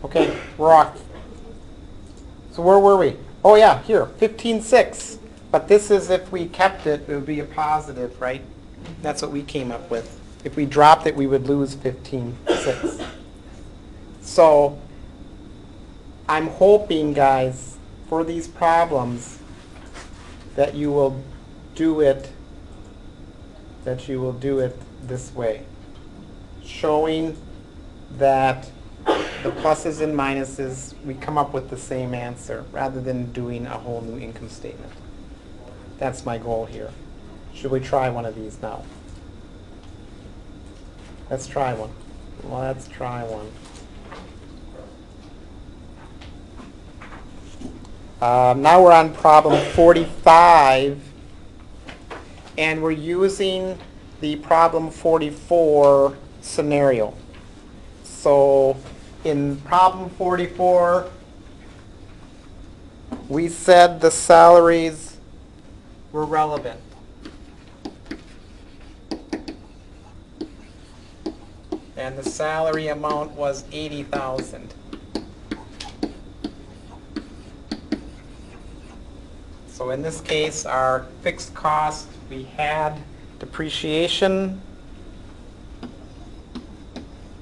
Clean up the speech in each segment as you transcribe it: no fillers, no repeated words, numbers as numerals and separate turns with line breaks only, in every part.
Okay, we're off. So where were we? Oh yeah, here, 15.6. But this is if we kept it, it would be a positive, right? That's what we came up with. If we dropped it, we would lose 15.6. So I'm hoping, guys, for these problems that you will do it this way, showing that the pluses and minuses, we come up with the same answer rather than doing a whole new income statement. That's my goal here. Should we try one of these now? Let's try one. Let's try one. Now we're on problem 45, and we're using the problem 44 scenario. So in problem 44, we said the salaries were relevant. And the salary amount was 80,000. So in this case, our fixed cost, we had depreciation,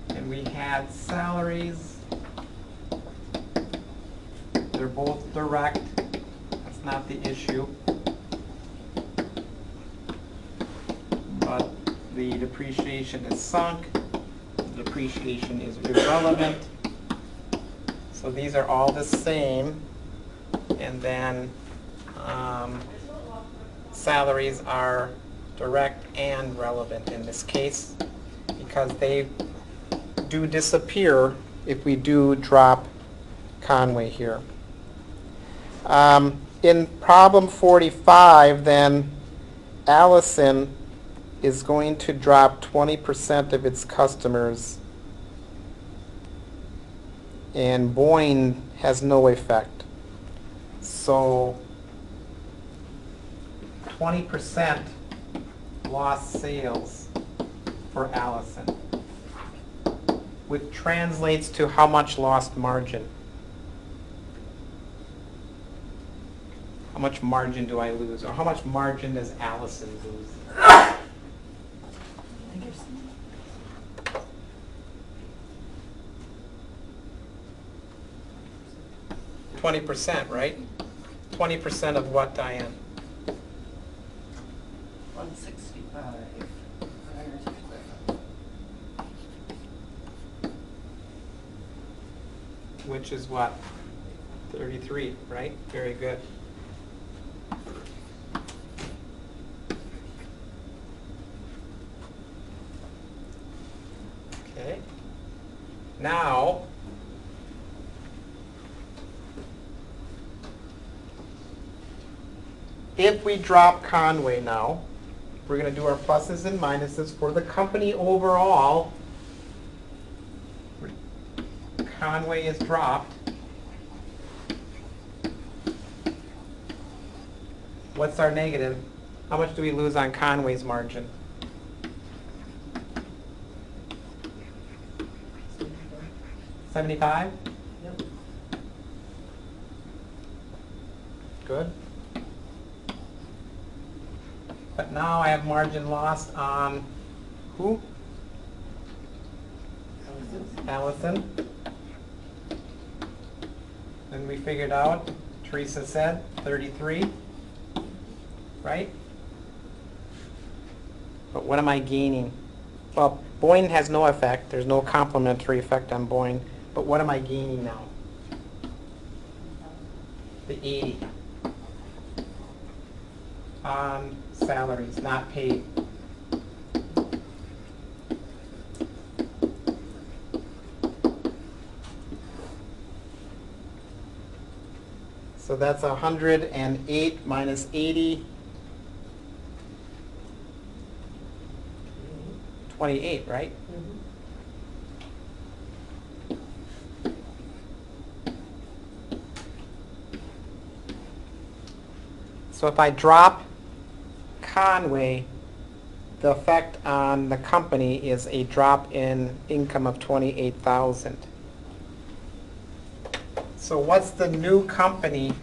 and we had salaries. They're both direct. That's not the issue. But the depreciation is sunk. The depreciation is irrelevant. So these are all the same. And then salaries are direct and relevant in this case because they do disappear if we do drop Conway here. In problem 45, then, Allison is going to drop 20% of its customers, and Boyne has no effect. So 20% lost sales for Allison, which translates to how much lost margin? How much margin do I lose? Or how much margin does Allison lose? 20%, right? 20% of what, Diane?
165.
Which is what? 33, right? Very good. Okay. Now, if we drop Conway now, we're going to do our pluses and minuses for the company overall. Conway is dropped. What's our negative? How much do we lose on Conway's margin? 75?
Yep.
Good. But now I have margin lost on who? Allison. And we figured out, Teresa said, 33, right? But what am I gaining? Well, Boyne has no effect. There's no complementary effect on Boyne. But what am I gaining now? The 80 on salaries, not paid. So that's 108 minus 80. 28, right? So if I drop Conway, the effect on the company is a drop in income of 28,000. So what's the new company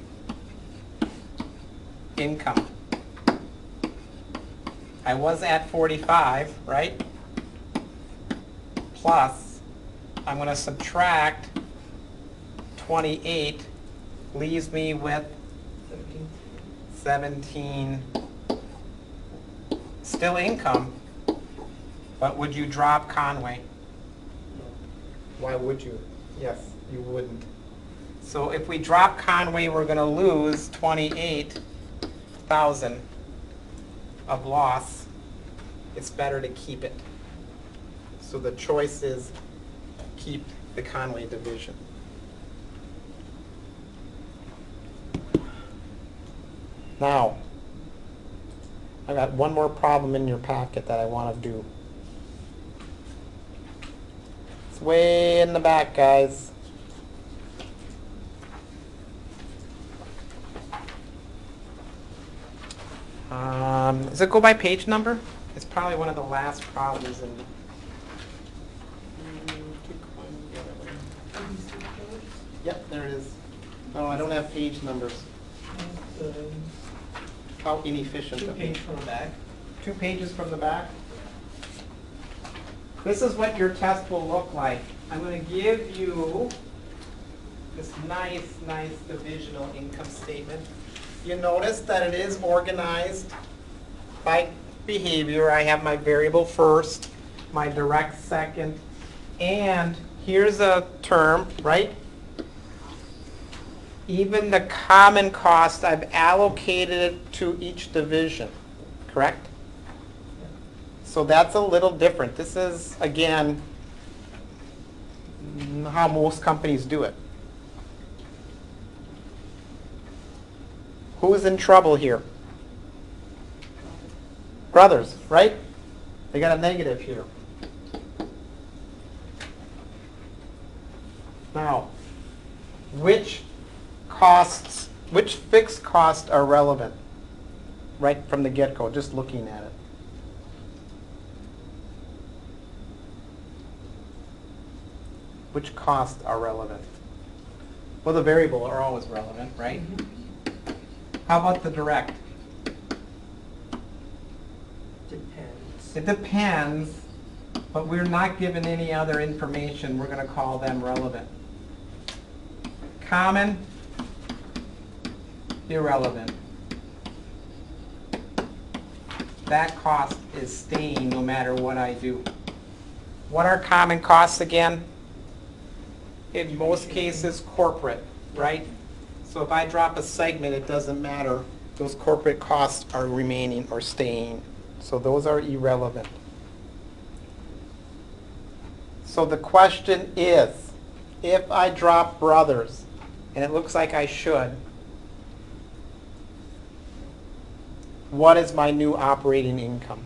income? I was at 45, right? Plus, I'm going to subtract 28, leaves me with 17. Still income, but would you drop Conway? Why would you? Yes, you wouldn't. So if we drop Conway, we're going to lose 28,000 of loss. It's better to keep it. So the choice is keep the Conway division. Now, I got one more problem in your packet that I want to do. It's way in the back, guys. Does it go by page number? It's probably one of the last problems in. Yep, there it is. Oh, I don't have page numbers. How inefficient.
2 pages from the back.
2 pages from the back. This is what your test will look like. I'm going to give you this nice divisional income statement. You notice that it is organized by behavior. I have my variable first, my direct second, and here's a term, right? Even the common cost, I've allocated it to each division, correct? So that's a little different. This is, again, how most companies do it. Who's in trouble here? Brothers, right? They got a negative here. Now, which fixed costs are relevant right from the get-go, just looking at it? Which costs are relevant? Well, the variable are always relevant, right? Mm-hmm. How about the direct?
Depends.
It depends, but we're not given any other information. We're going to call them relevant. Common, irrelevant. That cost is staying no matter what I do. What are common costs again? In most cases, corporate, right? So if I drop a segment, it doesn't matter. Those corporate costs are remaining or staying. So those are irrelevant. So the question is, if I drop brothers, and it looks like I should, what is my new operating income?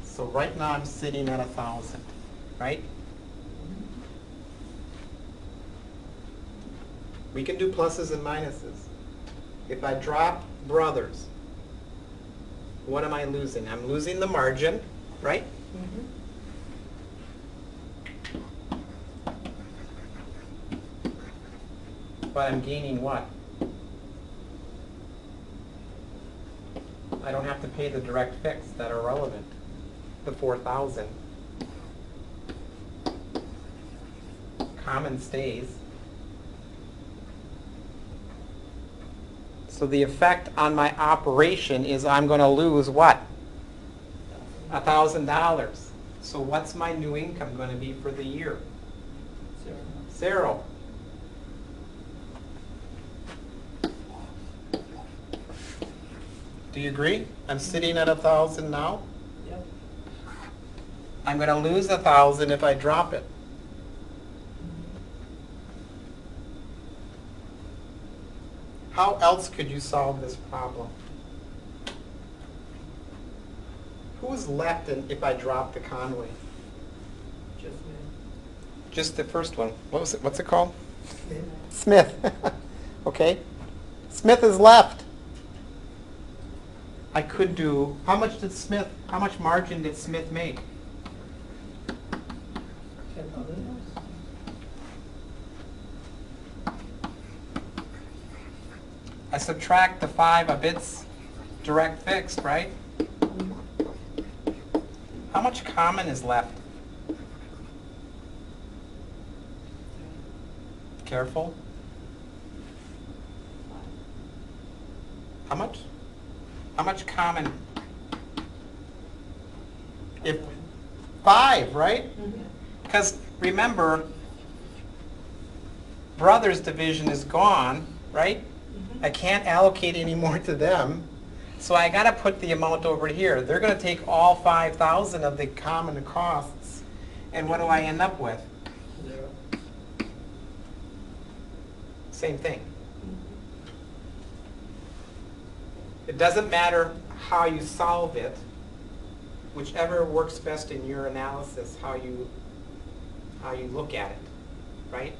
So right now I'm sitting at 1,000, right? We can do pluses and minuses. If I drop brothers, what am I losing? I'm losing the margin, right? But I'm gaining what? I don't have to pay the direct fixed that are relevant. The 4,000. Common stays. So the effect on my operation is I'm going to lose what? $1,000. So what's my new income going to be for the year? 0. Do you agree? I'm sitting at 1,000 now.
Yep.
I'm going to lose 1,000 if I drop it. How else could you solve this problem? Who's left if I drop the Conway? Just the first one. What was it? What's it called?
Smith.
Smith. Okay. Smith is left. I could do, how much margin did Smith make?
10,000.
I subtract the 5 of its direct fixed, right? How much common is left? Careful. How much? How much common? If 5, right? Because remember, brothers division is gone, right? I can't allocate any more to them. So I got to put the amount over here. They're going to take all 5,000 of the common costs. And what do I end up with?
0.
Same thing. It doesn't matter how you solve it, whichever works best in your analysis, how you look at it, right?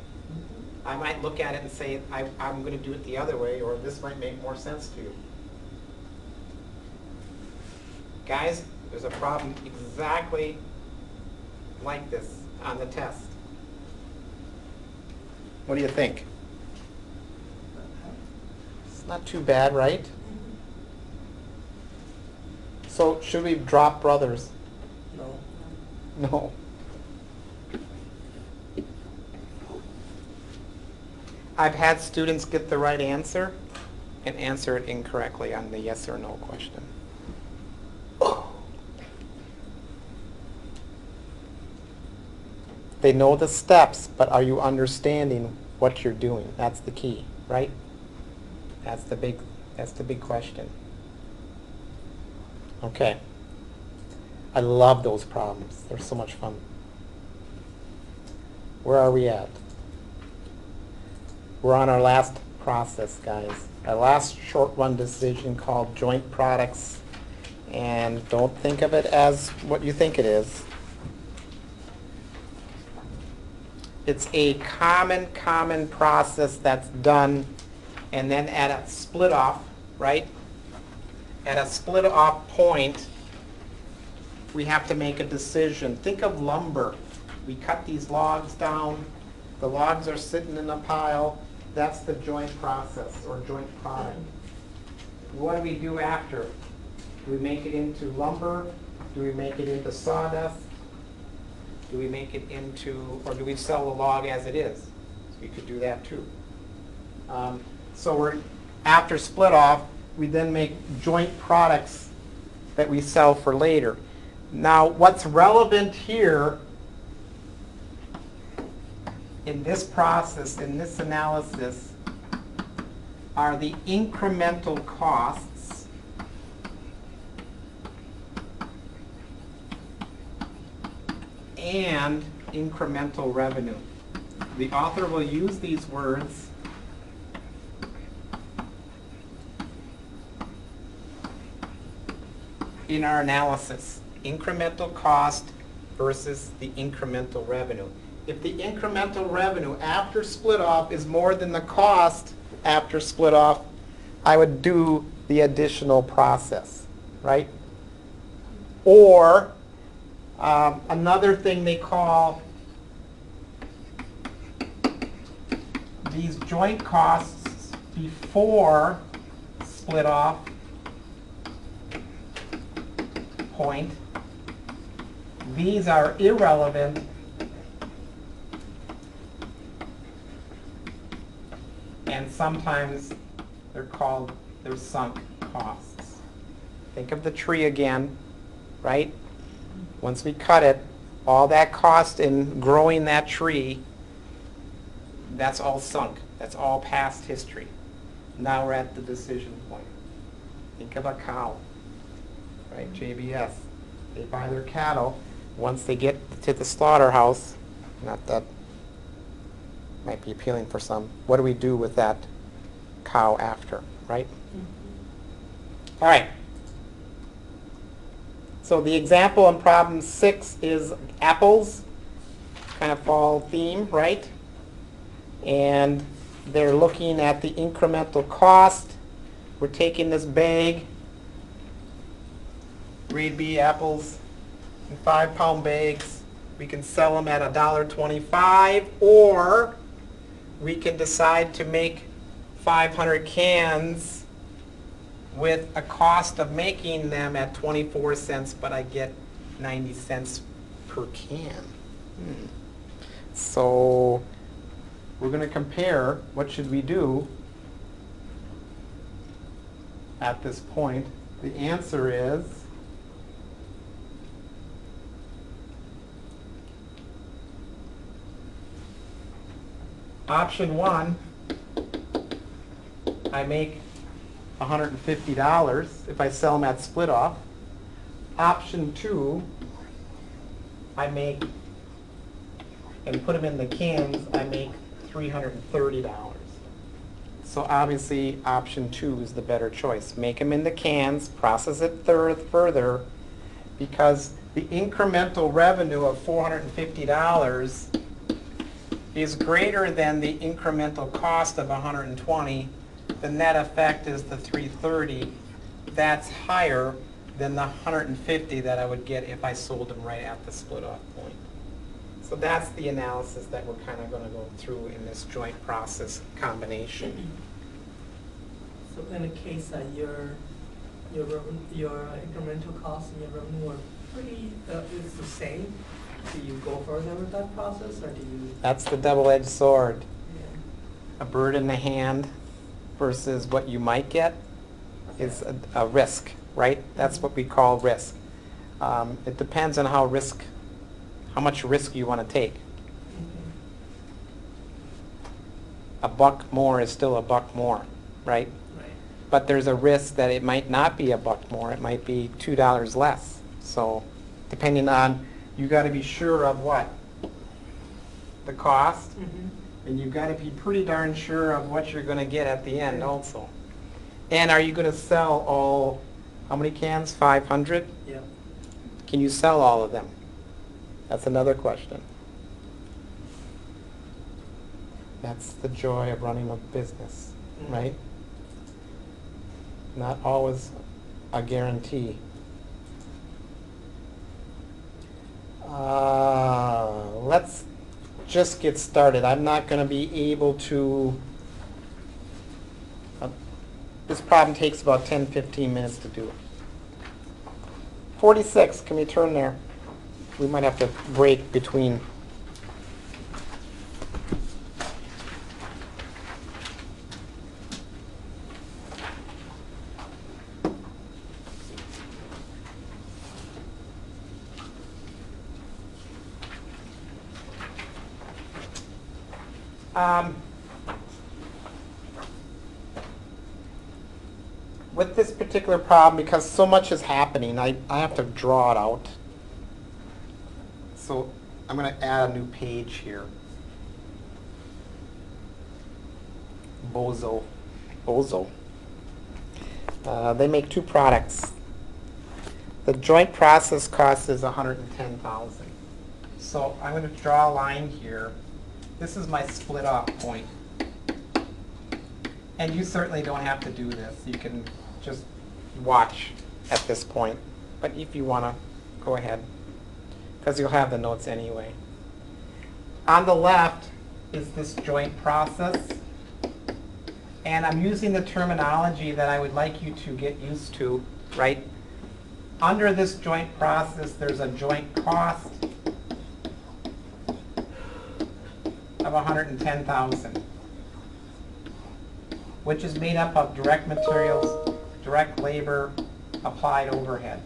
I might look at it and say, I'm going to do it the other way, or this might make more sense to you. Guys, there's a problem exactly like this on the test. What do you think? It's not too bad, right? So should we drop brothers?
No.
No. I've had students get the right answer and answer it incorrectly on the yes or no question. They know the steps, but are you understanding what you're doing? That's the key, right? That's the big question. Okay. I love those problems. They're so much fun. Where are we at? We're on our last process, guys. Our last short run decision called joint products. And don't think of it as what you think it is. It's a common process that's done, and then at a split off, right? At a split off point, we have to make a decision. Think of lumber. We cut these logs down. The logs are sitting in a pile. That's the joint process or joint product. What do we do after? Do we make it into lumber? Do we make it into sawdust? Do we make it into, or do we sell the log as it is? We could do that too. So we're, after split off, we then make joint products that we sell for later. Now, what's relevant here in this process, in this analysis, are the incremental costs and incremental revenue. The author will use these words in our analysis. Incremental cost versus the incremental revenue. If the incremental revenue after split off is more than the cost after split off, I would do the additional process, right? Or another thing they call these joint costs before split off point. These are irrelevant and sometimes they're sunk costs. Think of the tree again, right? Once we cut it, all that cost in growing that tree, that's all sunk. That's all past history. Now we're at the decision point. Think of a cow, right? JBS. They buy their cattle. Once they get to the slaughterhouse, not that might be appealing for some, what do we do with that cow after, right? All right. So the example in problem 6 is apples. kind of fall theme, right? And they're looking at the incremental cost. We're taking this bag, grade B apples, in 5-pound bags. We can sell them at $1.25, or we can decide to make 500 cans with a cost of making them at 24 cents, but I get 90 cents per can. So we're going to compare what should we do at this point. The answer is option 1, I make $150 if I sell them at split off. Option 2, I make, and put them in the cans, I make $330. So obviously option 2 is the better choice. Make them in the cans, process it further, because the incremental revenue of $450 is greater than the incremental cost of $120. The net effect is the $330. That's higher than the $150 that I would get if I sold them right at the split-off point. So that's the analysis that we're kind of going to go through in this joint process combination.
So in a case that your incremental cost and your revenue are pretty, it's the same, do you go further with that process, or do you?
That's the double-edged sword.
Yeah.
A bird in the hand versus what you might get is a risk, right? That's what we call risk. It depends on how much risk you want to take. A buck more is still a buck more, right?
Right.
But there's a risk that it might not be a buck more. It might be $2 less. So depending on, you got to be sure of what? The cost. And you've got to be pretty darn sure of what you're going to get at the end also. And are you going to sell all, how many cans? 500?
Yeah.
Can you sell all of them? That's another question. That's the joy of running a business, right? Not always a guarantee. Let's just get started. I'm not going to be able to, this problem takes about 10-15 minutes to do. 46, can we turn there? We might have to break between. With this particular problem, because so much is happening, I have to draw it out. So I'm going to add a new page here. Bozo. They make two products. The joint process cost is $110,000. So I'm going to draw a line here. This is my split off point. And you certainly don't have to do this. You can just watch at this point. But if you want to, go ahead, because you'll have the notes anyway. On the left is this joint process. And I'm using the terminology that I would like you to get used to, right? Under this joint process, there's a joint cost of $110,000, which is made up of direct materials, direct labor, applied overhead.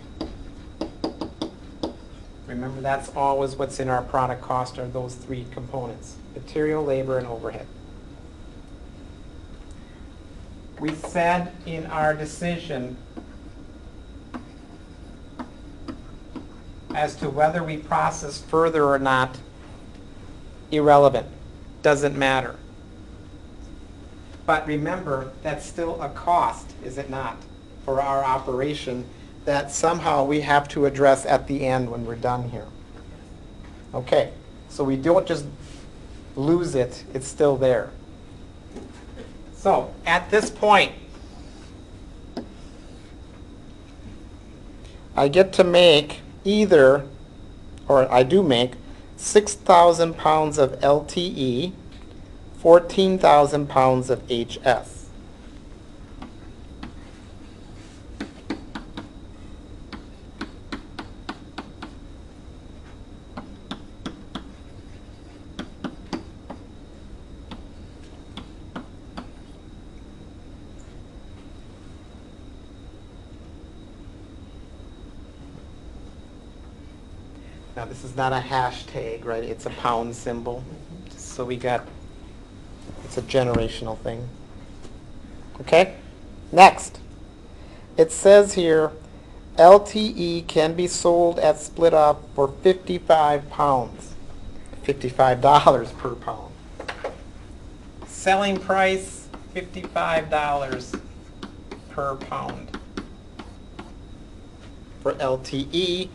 Remember, that's always what's in our product cost, are those three components: material, labor, and overhead. We said in our decision as to whether we process further or not, irrelevant, doesn't matter. But remember, that's still a cost, is it not, for our operation that somehow we have to address at the end when we're done here. Okay, So we don't just lose it, it's still there. So at this point, I get to make either, or I do make, 6,000 pounds of LTE, 14,000 pounds of HS. Now this is not a hashtag, right? It's a pound symbol. So we got, it's a generational thing. Okay? Next. It says here, LTE can be sold at split up for 55 pounds. $55 per pound. Selling price, $55 per pound for LTE.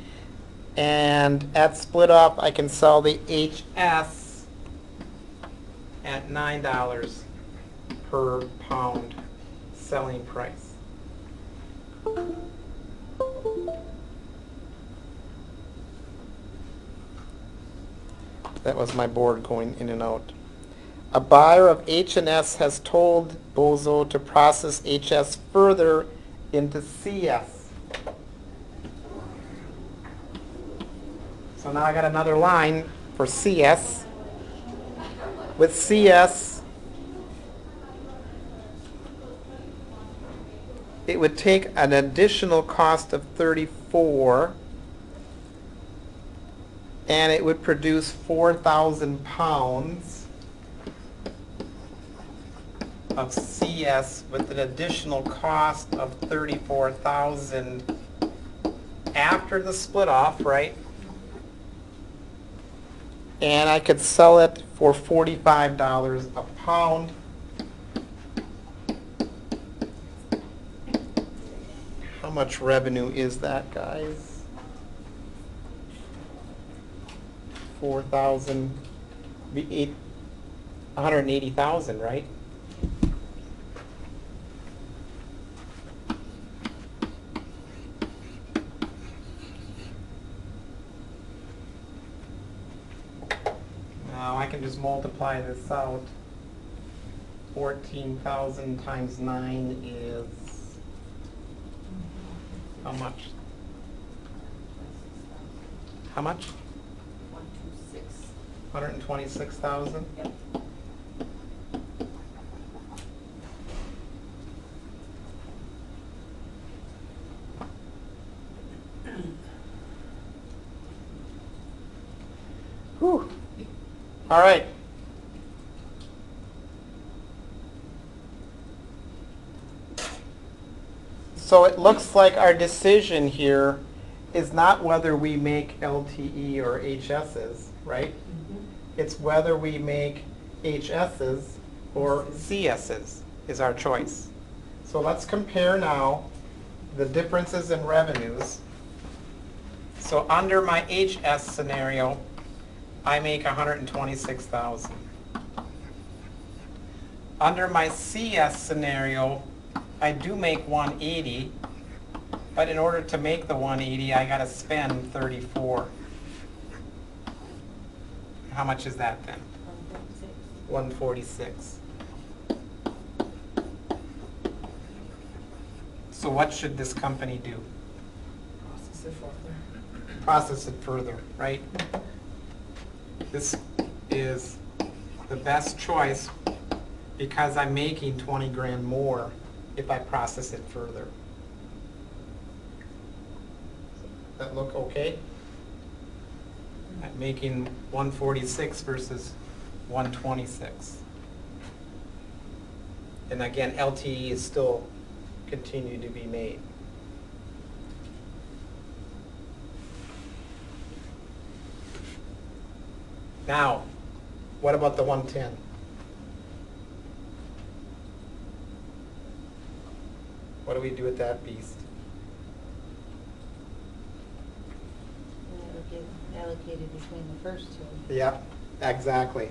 And at split up, I can sell the HS at $9 per pound selling price. That was my board going in and out. A buyer of H&S has told Bozo to process HS further into CS. So now I got another line for CS. With CS, it would take an additional cost of 34, and it would produce 4,000 pounds of CS with an additional cost of 34,000 after the split off, right? And I could sell it for $45 a pound. How much revenue is that, guys? 4,000, be 180,000, right? Now I can just multiply this out. 14,000 times 9 is how much? How much? 126,000?
Yep.
Whew. All right. So it looks like our decision here is not whether we make LTE or HSs, right? It's whether we make HSs or CSs is our choice. So let's compare now the differences in revenues. So under my HS scenario, I make 126,000. Under my CS scenario, I do make 180, but in order to make the 180, I got to spend 34. How much is that then? 146. So what should this company do?
Process it further.
Process it further, right? This is the best choice because I'm making 20 grand more if I process it further. That look okay? I'm making 146 versus 126. And again, LTE is still continue to be made. Now, what about the 110? What do we do with that beast?
allocated between the first two.
Yep, exactly.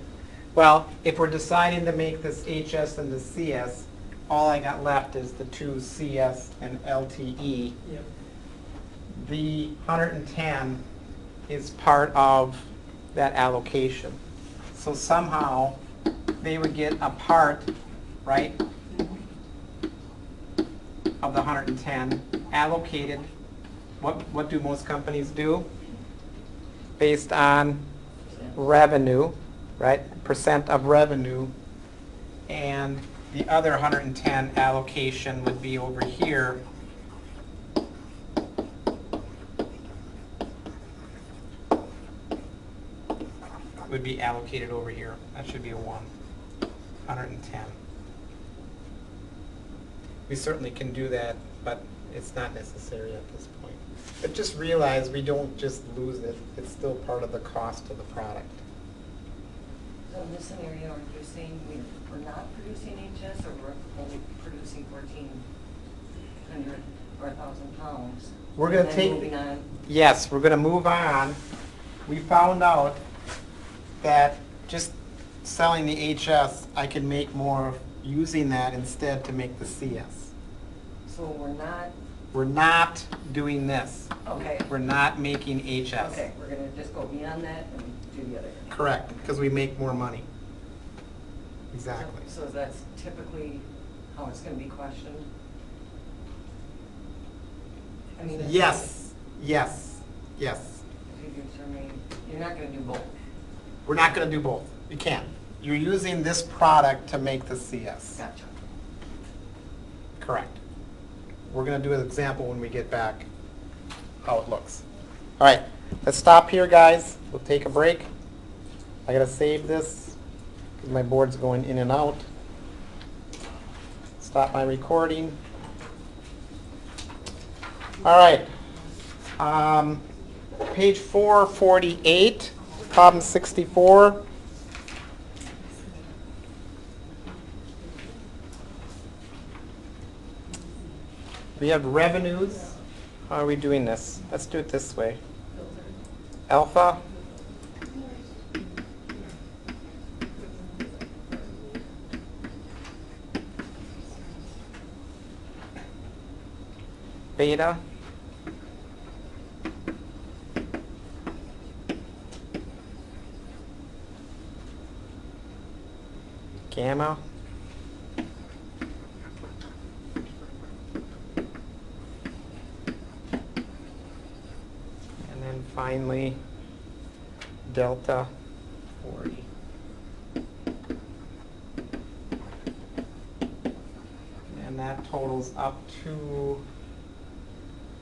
Well, if we're deciding to make this HS and the CS, all I got left is the two CS and LTE.
Yep.
The 110 is part of that allocation. So somehow they would get a part, right, of the 110 allocated. What do most companies do? Based on revenue, right? Percent of revenue. And the other 110 allocation would be over here. Would be allocated over here. That should be a 110. We certainly can do that, but it's not necessary at this point. But just realize we don't just lose it. It's still part of the cost of the product.
So in this scenario, are you saying we're not producing HS, or we're only producing 1,400 or 1,000 pounds?
We're going to
And then
take,
moving on.
yes, we're going to move on. We found out that just selling the HS, I can make more using that instead to make the CS.
So
We're not doing this.
okay.
We're not making HS.
Okay, we're gonna just go beyond that and do the other.
Correct, because we make more money. Exactly.
So that's typically how it's gonna be questioned? I mean, it's-
Yes, yes, yes.
if you determine, you're not gonna do both.
We're not going to do both. You can't. You're using this product to make the CS.
Gotcha.
Correct. We're going to do an example when we get back how it looks. All right, let's stop here, guys. We'll take a break. I got to save this because my board's going in and out. Stop my recording. All right. Page 448, problem 64. We have revenues. How are we doing this? Let's do it this way. Alpha. Beta. Gamma. And then finally, delta 40. And that totals up to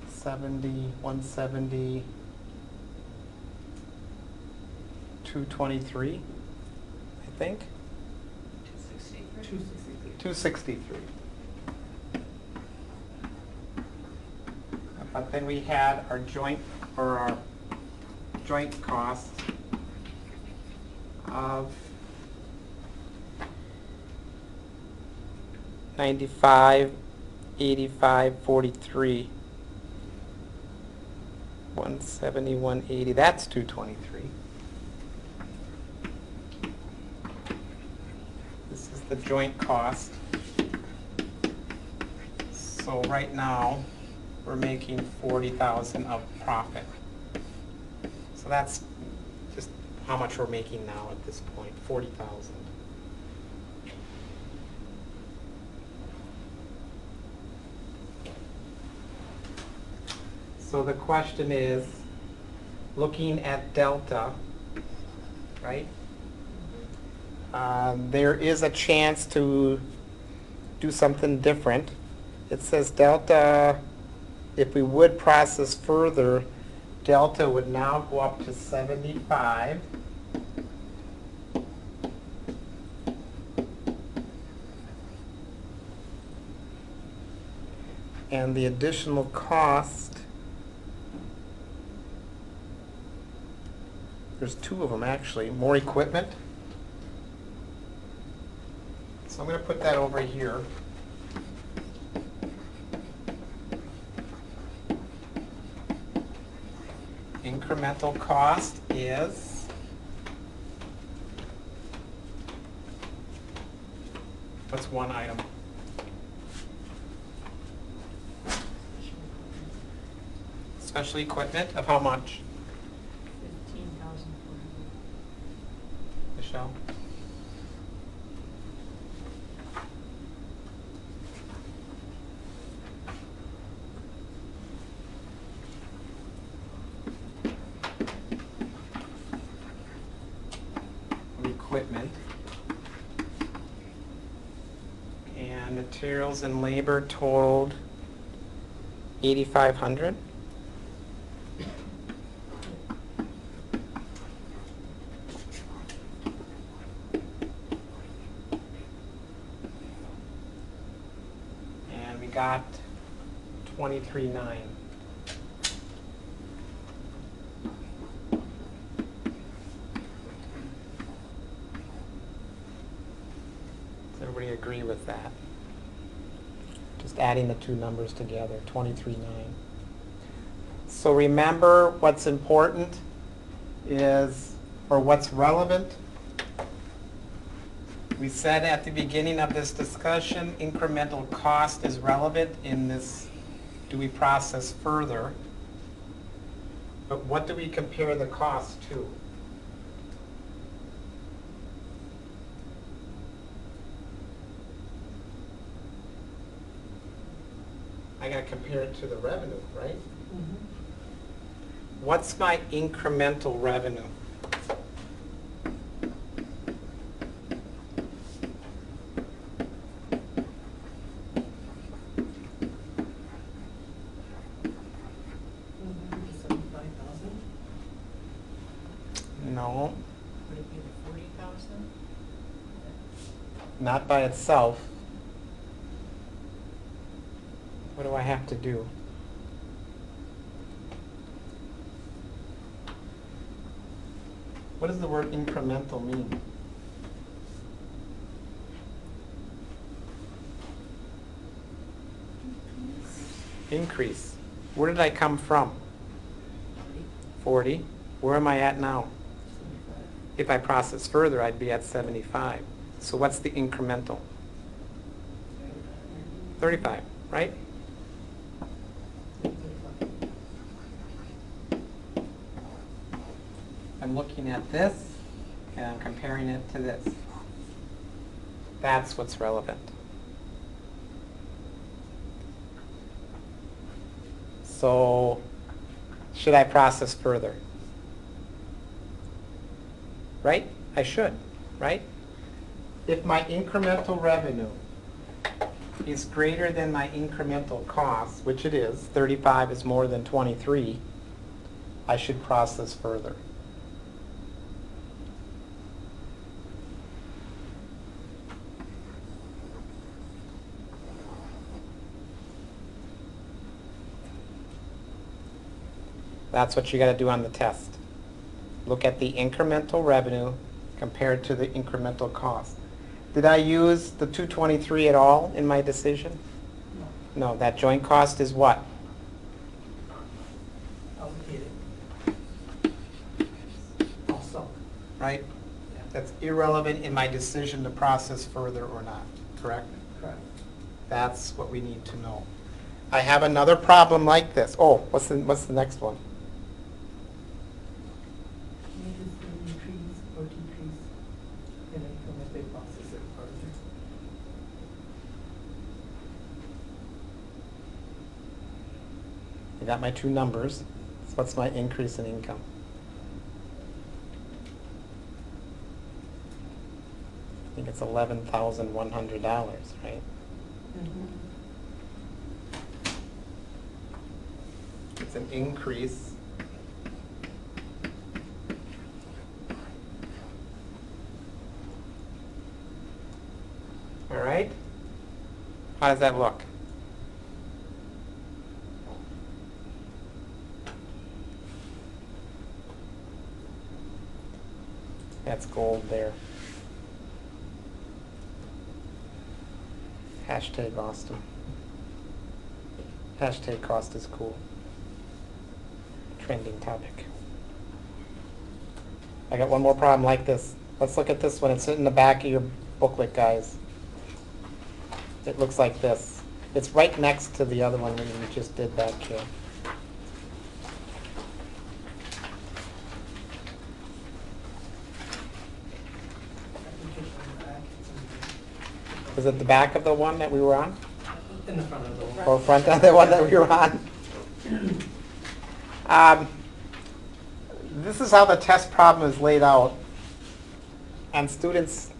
70, 170, 223, I think. 263. But then we had our joint cost of 95, 85, 43. 170, 180. That's 223. This is the joint cost. So right now, we're making 40,000 of profit. So that's just how much we're making now at this point, 40,000. So the question is, looking at delta, right? There is a chance to do something different. It says delta, if we would process further, delta would now go up to 75. And the additional cost, there's two of them actually, more equipment. So I'm going to put that over here. incremental cost is, what's one item? Special equipment of how much?
15,400.
Michelle? Equipment. And materials and labor totaled 8,500. And we got 23,900. Does everybody agree with that? Just adding the two numbers together, 23,900. So remember what's important is, or what's relevant. We said at the beginning of this discussion, incremental cost is relevant in this, do we process further? But what do we compare the cost to? I gotta compare it to the revenue, right? What's my incremental revenue?
Maybe 75,000?
No,
Would it be the 40,000?
not by itself. What do I have to do? What does the word incremental mean? Increase. Where did I come from? 40. Where am I at now? If I process further, I'd be at 75. So what's the incremental? 35, right? I'm looking at this and I'm comparing it to this. That's what's relevant. So, should I process further? Right? I should, right? If my incremental revenue is greater than my incremental cost, which it is, 35 is more than 23, I should process further. That's what you got to do on the test. Look at the incremental revenue compared to the incremental cost. Did I use the 223 at all in my decision?
No.
No, that joint cost is what?
Allocated. Also.
Right?
Yeah.
That's irrelevant in my decision to process further or not, correct?
Correct.
That's what we need to know. I have another problem like this. Oh, what's the next one?
Maybe it's going to increase or decrease in income if they process it further.
I got my two numbers. So what's my increase in income? I think it's $11,100, right? It's an increase. All right? How does that look? That's gold there. Hashtag Austin. Hashtag cost is cool. Trending topic. I got one more problem like this. Let's look at this one. It's in the back of your booklet, guys. It looks like this. It's right next to the other one that we just did back here. Is it the back of the one that we were on?
In the front of the one.
Or front of the one that we were on? This is how the test problem is laid out. And students,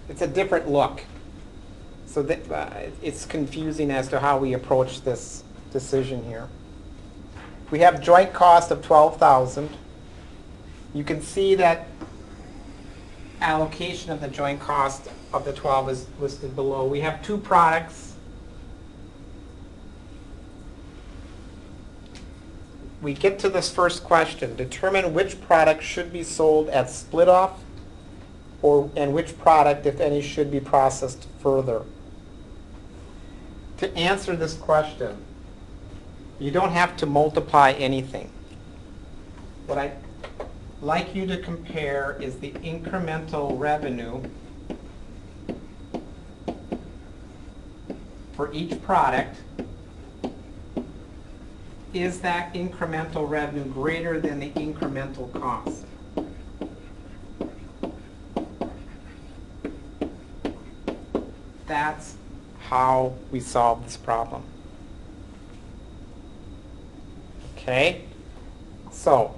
it's a different look. So that, it's confusing as to how we approach this decision here. We have joint cost of 12,000. You can see that allocation of the joint cost of the 12 is listed below. We have two products. We get to this first question. Determine which product should be sold at split off and which product, if any, should be processed further. To answer this question, you don't have to multiply anything. What I'd like you to compare is the incremental revenue for each product. Is that incremental revenue greater than the incremental cost? That's how we solve this problem. Okay? So,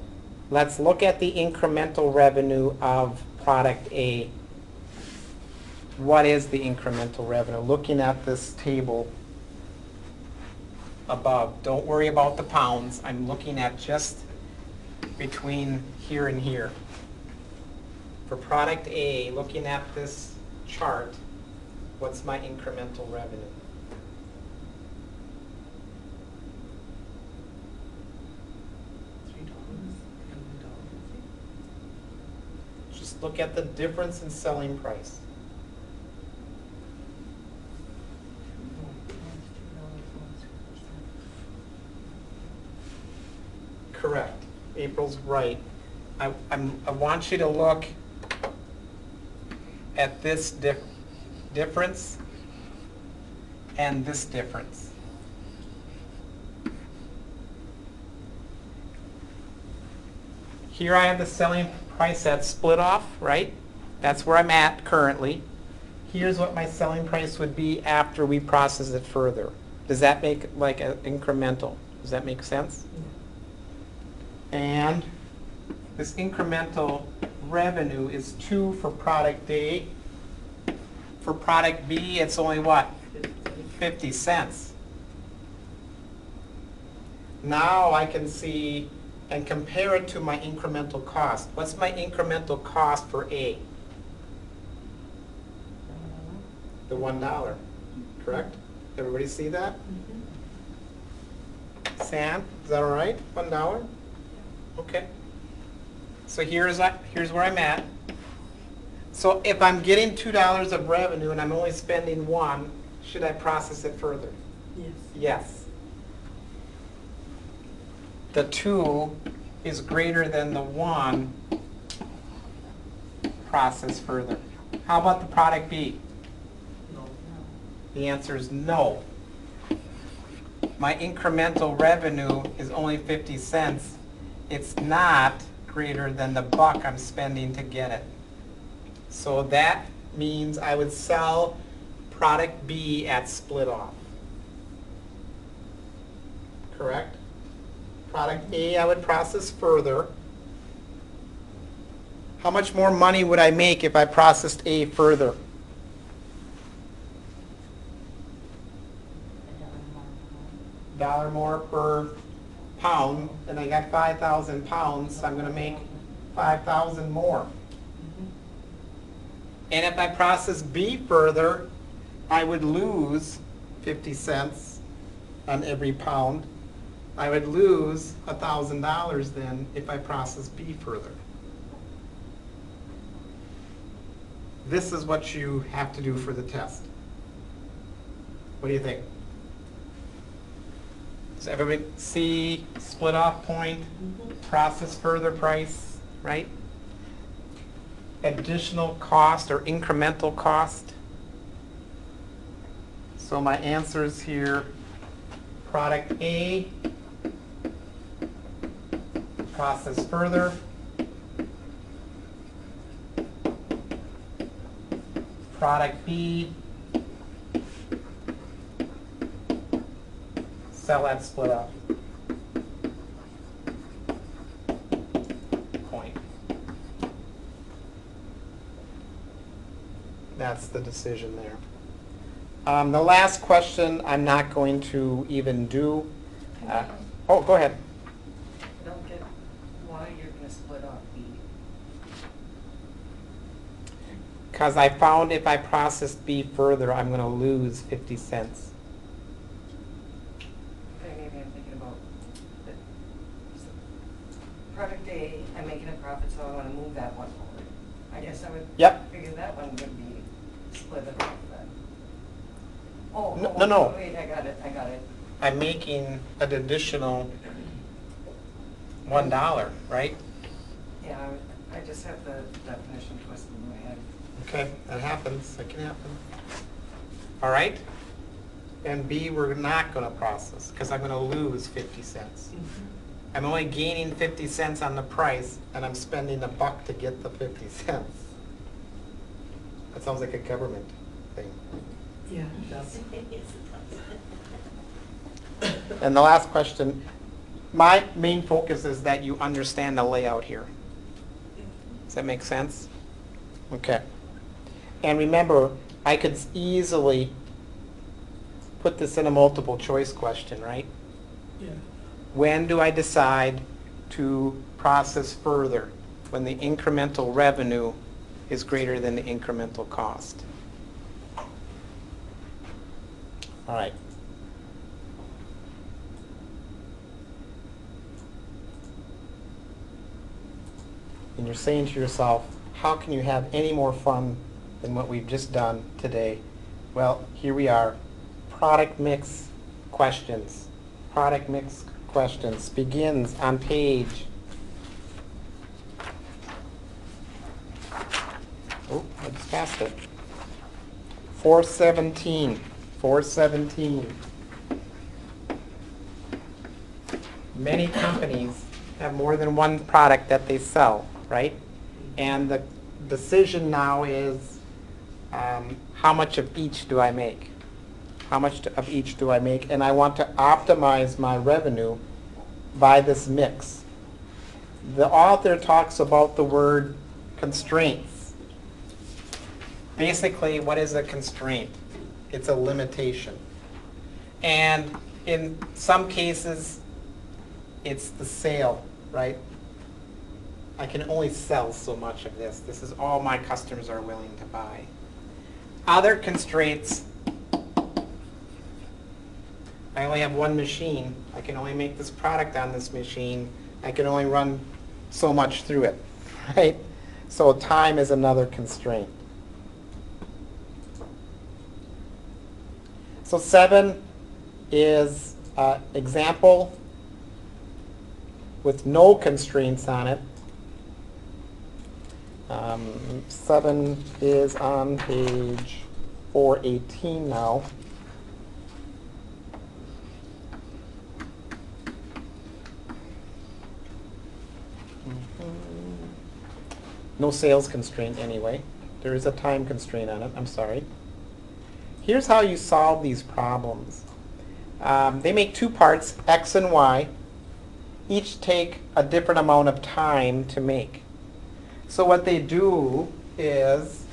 let's look at the incremental revenue of product A. What is the incremental revenue? Looking at this table above. Don't worry about the pounds. I'm looking at just between here and here. For product A, looking at this chart, what's my incremental revenue? Just look at the difference in selling price. Correct. April's right. I want you to look at this difference and this difference. Here I have the selling price at split off, right? That's where I'm at currently. Here's what my selling price would be after we process it further. Does that make like an incremental? Does that make sense? And this incremental revenue is 2 for product A. For product B, it's only what? 50 cents. Now I can see and compare it to my incremental cost. What's my incremental cost for A? The $1, correct? Everybody see that? Sam, is that all right? $1? Okay. So here's where I'm at. So if I'm getting $2 of revenue and I'm only spending 1, should I process it further?
Yes.
Yes. The 2 is greater than the 1, process further. How about the product B?
No.
The answer is no. My incremental revenue is only 50 cents. It's not greater than the buck I'm spending to get it. So that means I would sell product B at split off. Correct? Product A I would process further. How much more money would I make if I processed A further? $1 more per pound, and I got 5,000 pounds, I'm going to make 5,000 more. And if I process B further, I would lose 50 cents on every pound. I would lose $1,000 then if I process B further. This is what you have to do for the test. What do you think? Does everybody see split off point, process further price, right? Additional cost or incremental cost. So my answers here, product A, process further. Product B, sell at split up. Point. That's the decision there. The last question I'm not going to even do. Oh, go ahead.
I don't get why you're gonna split off B.
Because I found if I process B further, I'm going to lose 50 cents.
Okay, maybe I'm thinking about the product A, I'm making a profit, so I wanna move that one forward. I guess I would
Yep.
figure that one would be split it off then. Oh,
No,
oh,
no.
wait, I got it.
I'm making an additional $1, right?
Yeah, I just have the definition twisted in my head.
Okay, that happens. That can happen. All right? And B, we're not going to process because I'm going to lose 50 cents. I'm only gaining 50 cents on the price, and I'm spending $1 to get the 50 cents. That sounds like a government thing.
Yeah, that's,
And the last question, my main focus is that you understand the layout here. Does that make sense? Okay. And remember, I could easily put this in a multiple choice question, right?
yeah.
When do I decide to process further? When the incremental revenue is greater than the incremental cost. All right. And you're saying to yourself, how can you have any more fun than what we've just done today? Well, here we are. Product mix questions. Product mix questions begins on page. Oh, I just passed it. 417. 417. Many companies have more than one product that they sell, right? And the decision now is how much of each do I make? How much of each do I make? And I want to optimize my revenue by this mix. The author talks about the word constraints. Basically, what is a constraint? It's a limitation. And in some cases, it's the sale, right? I can only sell so much of this. This is all my customers are willing to buy. Other constraints, I only have one machine. I can only make this product on this machine. I can only run so much through it, right? So time is another constraint. So 7 is example with no constraints on it. 7 is on page 418 now. No sales constraint anyway. There is a time constraint on it, I'm sorry. Here's how you solve these problems. They make two parts, X and Y. Each take a different amount of time to make. So what they do is,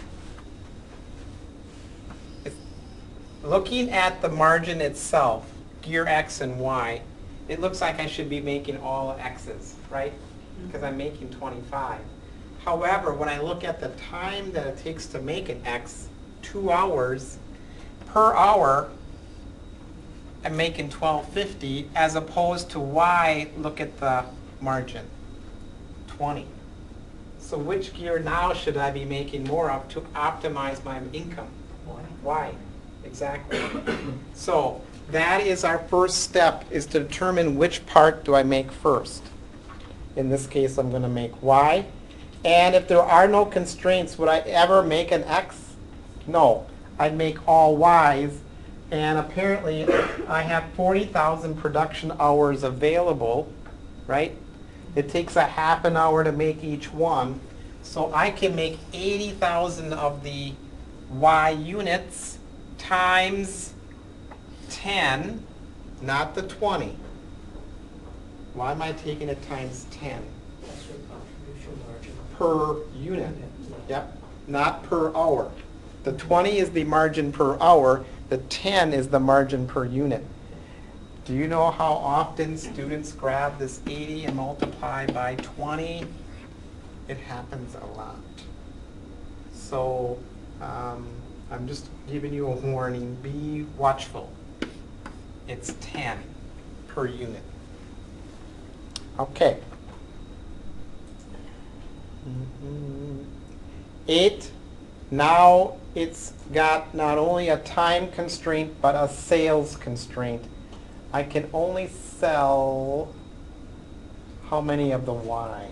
looking at the margin itself, gear X and Y, it looks like I should be making all X's, right? Because I'm making 25. However, when I look at the time that it takes to make an X, 2 hours, per hour, I'm making $12.50, as opposed to Y, look at the margin, 20. So which gear now should I be making more of to optimize my income? Y, exactly. So that is our first step, is to determine which part do I make first. In this case, I'm going to make y. And if there are no constraints, would I ever make an x? No. I'd make all y's. And apparently, I have 40,000 production hours available, right? It takes a half an hour to make each one. So I can make 80,000 of the y units times 10, not the 20. Why am I taking it times 10?
That's your contribution margin.
Per unit. Yep, not per hour. The 20 is the margin per hour. The 10 is the margin per unit. Do you know how often students grab this 80 and multiply by 20? It happens a lot. So I'm just giving you a warning. Be watchful. It's 10 per unit. Okay. 8. Now it's got not only a time constraint, but a sales constraint. I can only sell how many of the Y?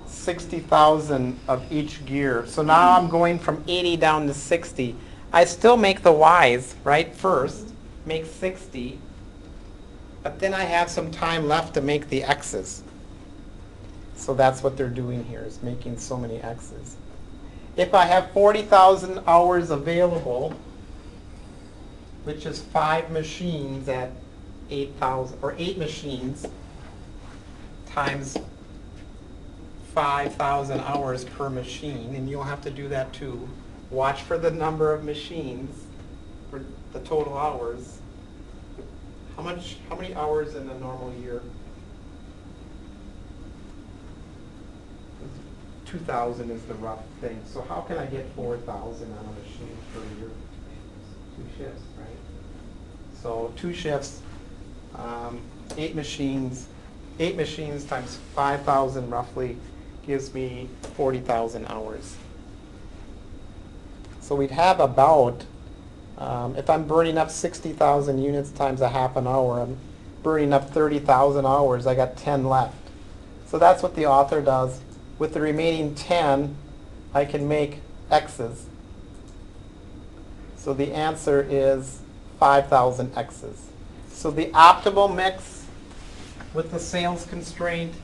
60,000 of each gear. So now I'm going from 80 down to 60. I still make the Y's, right, first, make 60, but then I have some time left to make the X's. So that's what they're doing here, is making so many X's. If I have 40,000 hours available, which is 5 machines at 8,000, or 8 machines times 5,000 hours per machine, and you'll have to do that too. Watch for the number of machines for the total hours. How many hours in a normal year? 2,000 is the rough thing. So how can I get 4,000 on a machine per year? 2 shifts, right? So 2 shifts, 8 machines. 8 machines times 5,000 roughly gives me 40,000 hours. So we'd have about, if I'm burning up 60,000 units times a half an hour, I'm burning up 30,000 hours. I got 10 left. So that's what the author does. With the remaining 10, I can make X's. So the answer is 5,000 X's. So the optimal mix with the sales constraint,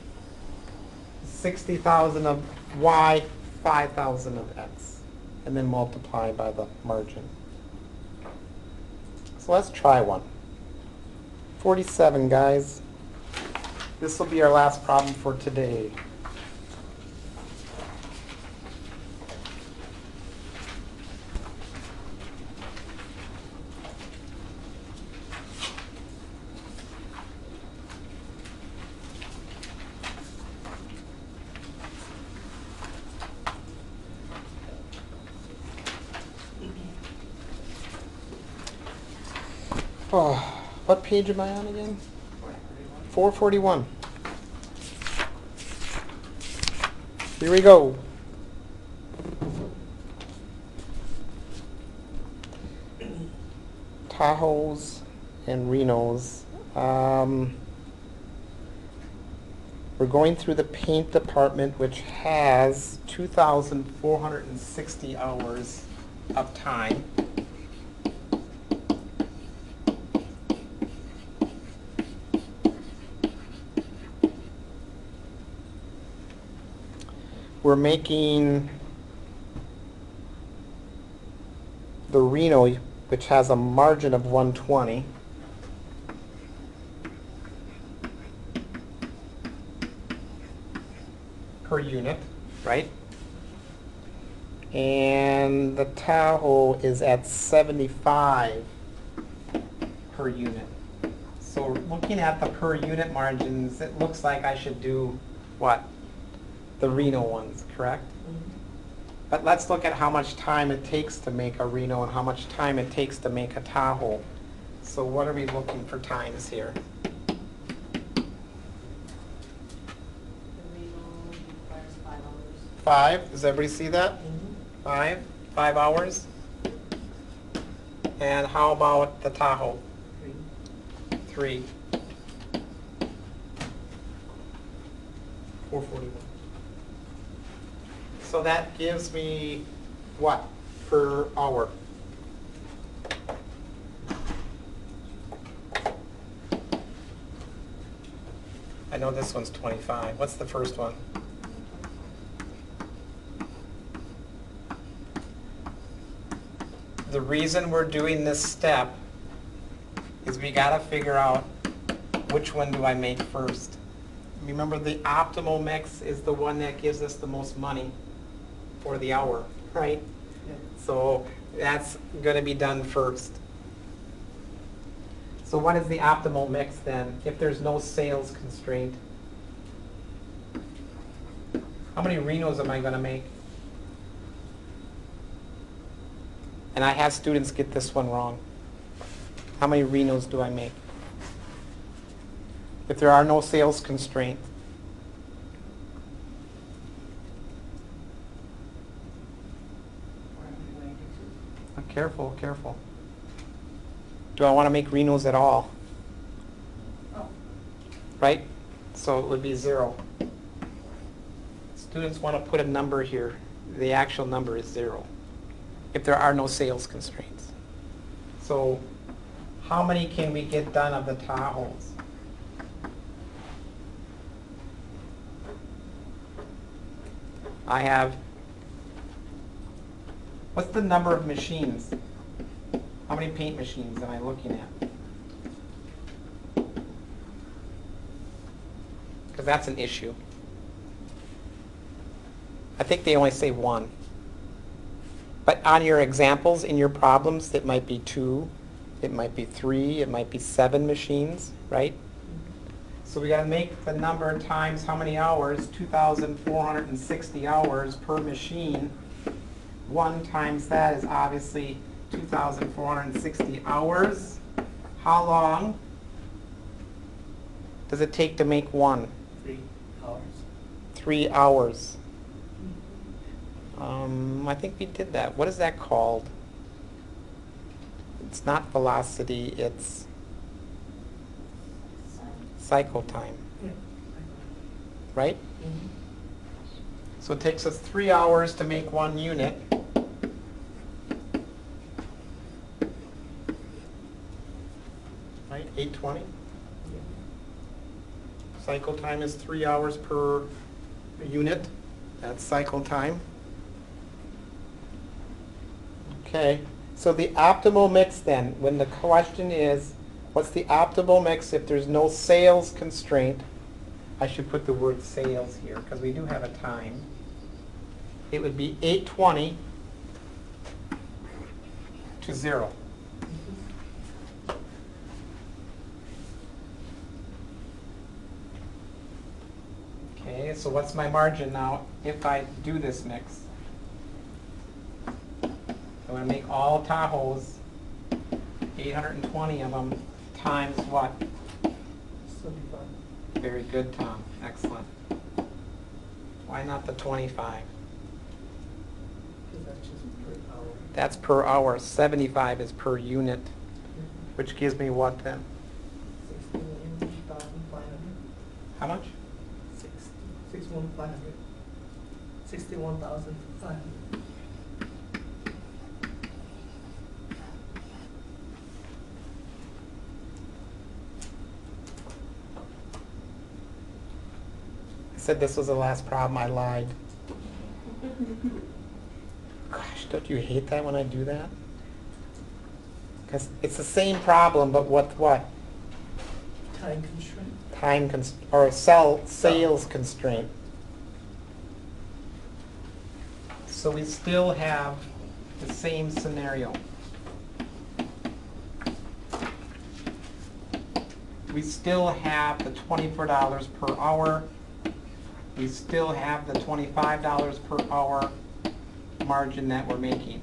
60,000 of Y, 5,000 of X, and then multiply by the margin. So let's try one. 47, guys. This will be our last problem for today. Oh, what page am I on again? 441. Here we go. Tahoes and Renos. We're going through the paint department, which has 2,460 hours of time. We're making the Reno, which has a margin of 120. Per unit, right? And the Tahoe is at 75 per unit. So looking at the per unit margins, it looks like I should do what? The Reno ones, correct? But let's look at how much time it takes to make a Reno and how much time it takes to make a Tahoe. So what are we looking for times here?
The Reno requires 5 hours.
5, does everybody see that? 5 hours. And how about the Tahoe? 3. 441. So that gives me what per hour? I know this one's 25. What's the first one? The reason we're doing this step is we got to figure out which one do I make first. Remember, the optimal mix is the one that gives us the most money for the hour, right?
Yeah.
So that's going to be done first. So what is the optimal mix then, if there's no sales constraint? How many Renos am I going to make? And I have students get this one wrong. How many Renos do I make? If there are no sales constraints. Careful, careful. Do I want to make Renos at all?
Oh,
Right? So it would be 0. Students want to put a number here. The actual number is 0 if there are no sales constraints. So how many can we get done of the Tahoes? I have, what's the number of machines? How many paint machines am I looking at? Because that's an issue. I think they only say 1. But on your examples, in your problems, it might be 2, it might be 3, it might be 7 machines, right? So we got to make the number times how many hours? 2,460 hours per machine. 1 times that is obviously 2,460 hours. How long does it take to make 1?
3 hours.
3 hours. I think we did that. What is that called? It's not velocity, it's cycle time,
Yeah.
right?
Mhm.
So it takes us 3 hours to make 1 unit. Right, 820.
Yeah.
Cycle time is 3 hours per unit. That's cycle time. Okay, so the optimal mix then, when the question is, what's the optimal mix if there's no sales constraint? I should put the word sales here because we do have a time. It would be 820 to 0. Okay, so what's my margin now if I do this mix? I'm going to make all Tahoes, 820 of them, times what?
75.
Very good, Tom. Excellent. Why not the 25?
Because that's just per hour.
That's per hour. 75 is per unit, which gives me what then?
61,500.
How much?
61,500. 61,500.
I said this was the last problem. I lied. Gosh, don't you hate that when I do that? Because it's the same problem, but what?
Time constraint.
Or sales constraint. So we still have the same scenario. We still have the $24 per hour. We still have the $25 per hour margin that we're making.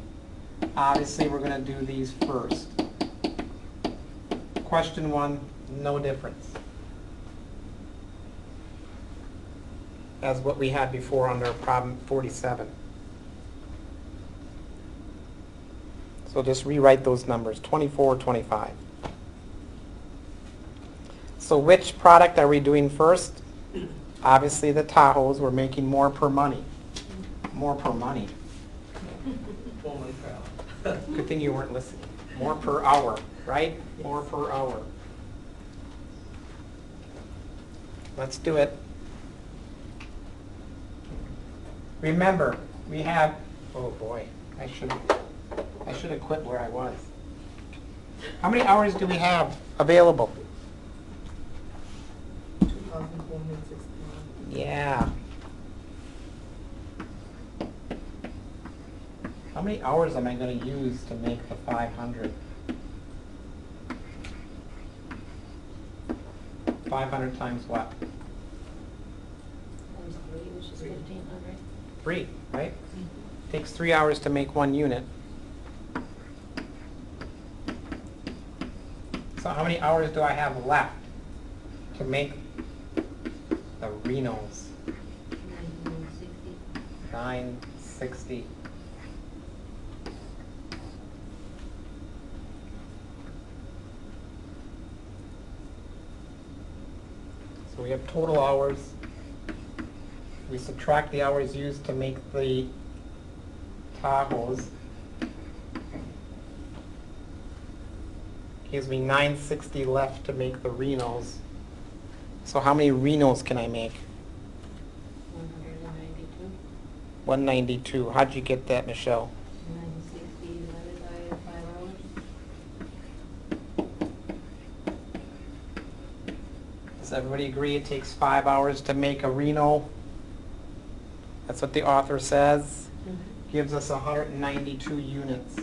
Obviously, we're going to do these first. Question 1, no difference. As what we had before under problem 47. So just rewrite those numbers, 24, 25. So which product are we doing first? Obviously the Tahoes, we're making more per money. More per money.
Holy crap.
Good thing you weren't listening. More per hour, right? More per hour. Let's do it. Remember, we have, oh boy, I should have quit where I was. How many hours do we have available?
2,461.
Yeah. How many hours am I going to use to make the 500? 500 times what?
Times 3, which is 1,500.
3, right? Takes 3 hours to make 1 unit. So how many hours do I have left to make the Renos?
960.
960. So we have total hours. We subtract the hours used to make the Tahoes. Gives me 960 left to make the Renos. So how many Renos can I make?
192.
192. How'd you get that, Michelle?
960 divided by 5 hours.
Does everybody agree it takes 5 hours to make a Reno? That's what the author says. Gives us 192 units.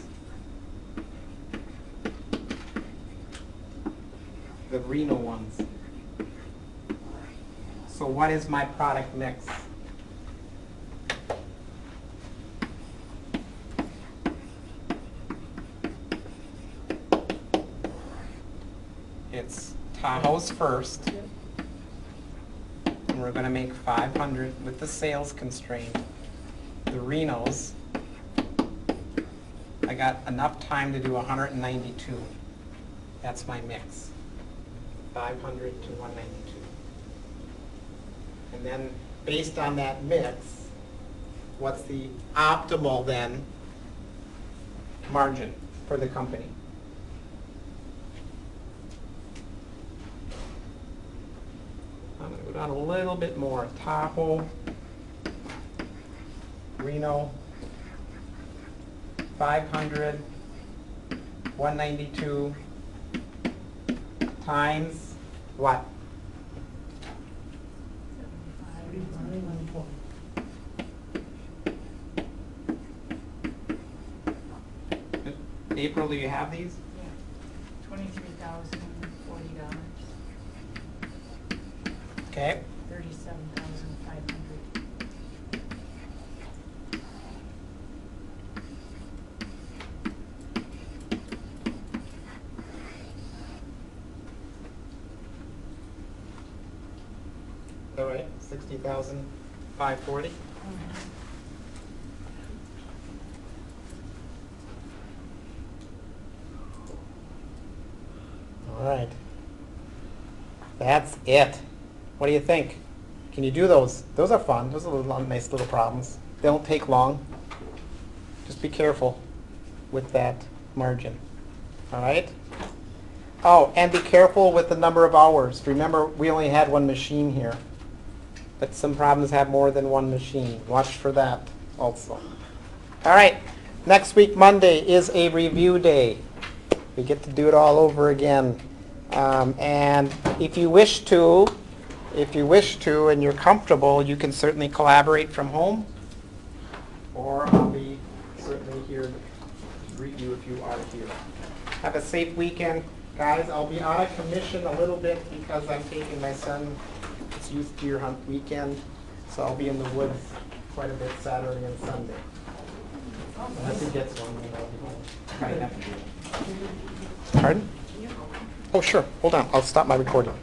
The Reno ones. So what is my product mix? It's Tahoe's first. And we're going to make 500 with the sales constraint. The Renos, I got enough time to do 192. That's my mix. 500 to 192. And then based on that mix, what's the optimal then margin for the company? I'm going to go down a little bit more. Tahoe, Reno, 500, 192 times what?
75.
April, do you have these?
Yeah. $23,040.
Okay.
37,500.
All right, 60,540. All right. That's it. What do you think? Can you do those? Those are fun. Those are nice little problems. They don't take long. Just be careful with that margin. All right? Oh, and be careful with the number of hours. Remember, we only had one machine here. But some problems have more than one machine. Watch for that also. All right. Next week, Monday, is a review day. We get to do it all over again. And if you wish to, and you're comfortable, you can certainly collaborate from home. Or I'll be certainly here to greet you if you are here. Have a safe weekend. Guys, I'll be out of commission a little bit because I'm taking my son. It's youth deer hunt weekend. So I'll be in the woods quite a bit Saturday and Sunday. Unless he gets one, then I'll be home. Probably have to do it. Pardon? Oh, sure. Hold on. I'll stop my recording.